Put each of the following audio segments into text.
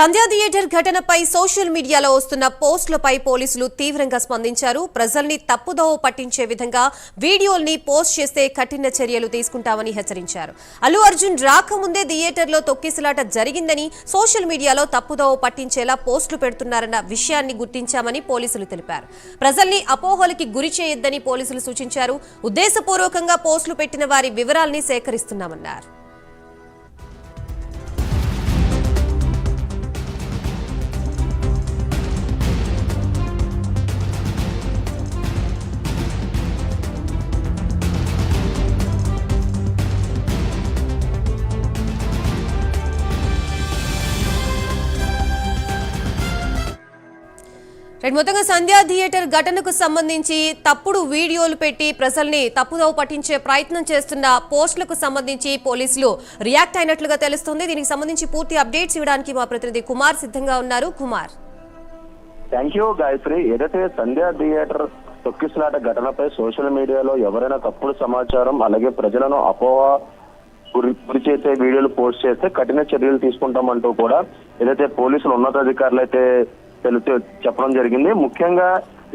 సంధ్యా theatre ఘటనపై social మీడియాలో వస్తున్న పోస్టులపై పోలీసులు తీవ్రంగా స్పందించారు. ప్రజల్ని తప్పుదోవ పట్టించే విధంగా వీడియోల్ని పోస్ట్ చేస్తే కఠిన చర్యలు తీసుకుంటామని హెచ్చరించారు. అల్లు అర్జున్ రాకముందే థియేటర్లో తొక్కిసలాట జరిగిందని సోషల్ మీడియాలో తప్పుదోవ పట్టించేలా పోస్టులు పెడుతున్నారన్న విషయాన్ని గుర్తించామని పోలీసులు తెలిపారు. ప్రజల్ని అపోహలకి గురి చేయొద్దని పోలీసులు సూచించారు. ఉద్దేశపూర్వకంగా పోస్టులు పెట్టిన వారి వివరాల్ని సేకరిస్తున్నామన్నారు. మొత్తంగా సంధ్యా థియేటర్ ఘటనకు సంబంధించి తప్పుడు వీడియోలు పెట్టి ప్రజల్ని తప్పుదోవ పట్టించే ప్రయత్నం చేస్తున్న పోస్టులకు సంబంధించి పోలీసులు రియాక్ట్ అయినట్లుగా తెలుస్తోంది. దీనికి సంబంధించి పూర్తి అప్డేట్స్ ఇవ్వడానికి మా ప్రతినిధి కుమార్ సిద్ధంగా ఉన్నారు. Kumar, thank you Gayatri. ఏదైతే సంధ్యా థియేటర్ తొక్కిసలాట ఘటనపై సోషల్ మీడియాలో ఎవరైనా తప్పుడు సమాచారం అలాగే ప్రజలను అపోహ గురి చేసే వీడియోలు పోస్ట్ చేస్తే కఠిన చర్యలు తీసుకుంటామంటూ కూడా ఏదైతే పోలీసులు ఉన్నతాధికారులు అయితే చెప్పడం జరిగింది. ముఖ్యంగా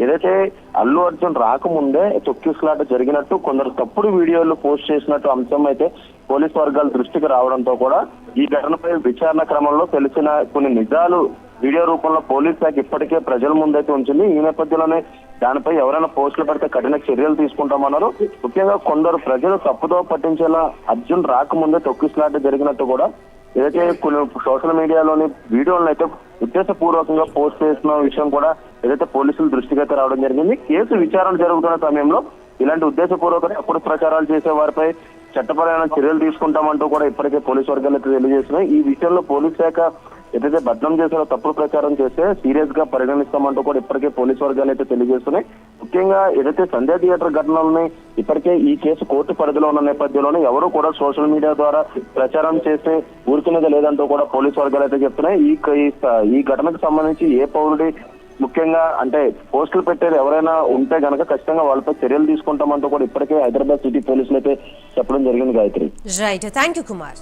ఏదైతే అల్లు అర్జున్ రాకముందే తొక్కిసలాట జరిగినట్టు కొందరు తప్పుడు వీడియోలు పోస్ట్ చేసినట్టు అంశం అయితే పోలీస్ వర్గాల దృష్టికి రావడంతో కూడా ఈ ఘటనపై విచారణ క్రమంలో తెలిసిన కొన్ని నిజాలు వీడియో రూపంలో పోలీస్ శాఖ ఇప్పటికే ప్రజల ముందైతే ఉంచింది. ఈ నేపథ్యంలోనే దానిపై ఎవరైనా పోస్టులు పెడితే కఠిన చర్యలు తీసుకుంటామన్నారు. ముఖ్యంగా కొందరు ప్రజలు తప్పుదో పట్టించేలా అర్జున్ రాకముందే తొక్కిసలాట జరిగినట్టు కూడా ఏదైతే కొన్ని సోషల్ మీడియాలోని వీడియోలను అయితే ఉద్దేశపూర్వకంగా పోస్ట్ చేసిన విషయం కూడా ఏదైతే పోలీసుల దృష్టికి అయితే రావడం జరిగింది. కేసు విచారణ జరుగుతున్న సమయంలో ఇలాంటి ఉద్దేశపూర్వకంగా తప్పుడు ప్రచారాలు చేసే వారిపై చట్టపరమైన చర్యలు తీసుకుంటామంటూ కూడా ఇప్పటికే పోలీసు వర్గాలు అయితే తెలియజేస్తున్నాయి. ఈ విషయంలో పోలీస్ శాఖ ఏదైతే భద్రం చేసారో తప్పుడు ప్రచారం చేస్తే సీరియస్ గా పరిగణిస్తామంటూ కూడా ఇప్పటికే పోలీసు వర్గాలు అయితే తెలియజేస్తున్నాయి. ముఖ్యంగా ఏదైతే సంధ్యా థియేటర్ ఘటనలని ఇప్పటికే ఈ కేసు కోర్టు పరిధిలో ఉన్న నేపథ్యంలోనే ఎవరు కూడా సోషల్ మీడియా ద్వారా ప్రచారం చేస్తే ఊరుకునేది లేదంటూ కూడా పోలీసు వర్గాలు అయితే చెప్తున్నాయి. ఈ ఘటనకు సంబంధించి ఏ పౌరుడి ముఖ్యంగా అంటే పోస్టులు పెట్టేది ఎవరైనా ఉంటే గనక ఖచ్చితంగా వాళ్ళపై చర్యలు తీసుకుంటామంటూ కూడా ఇప్పటికే హైదరాబాద్ సిటీ పోలీసులు అయితే చెప్పడం జరిగింది. Gayatri, right, thank you Kumar.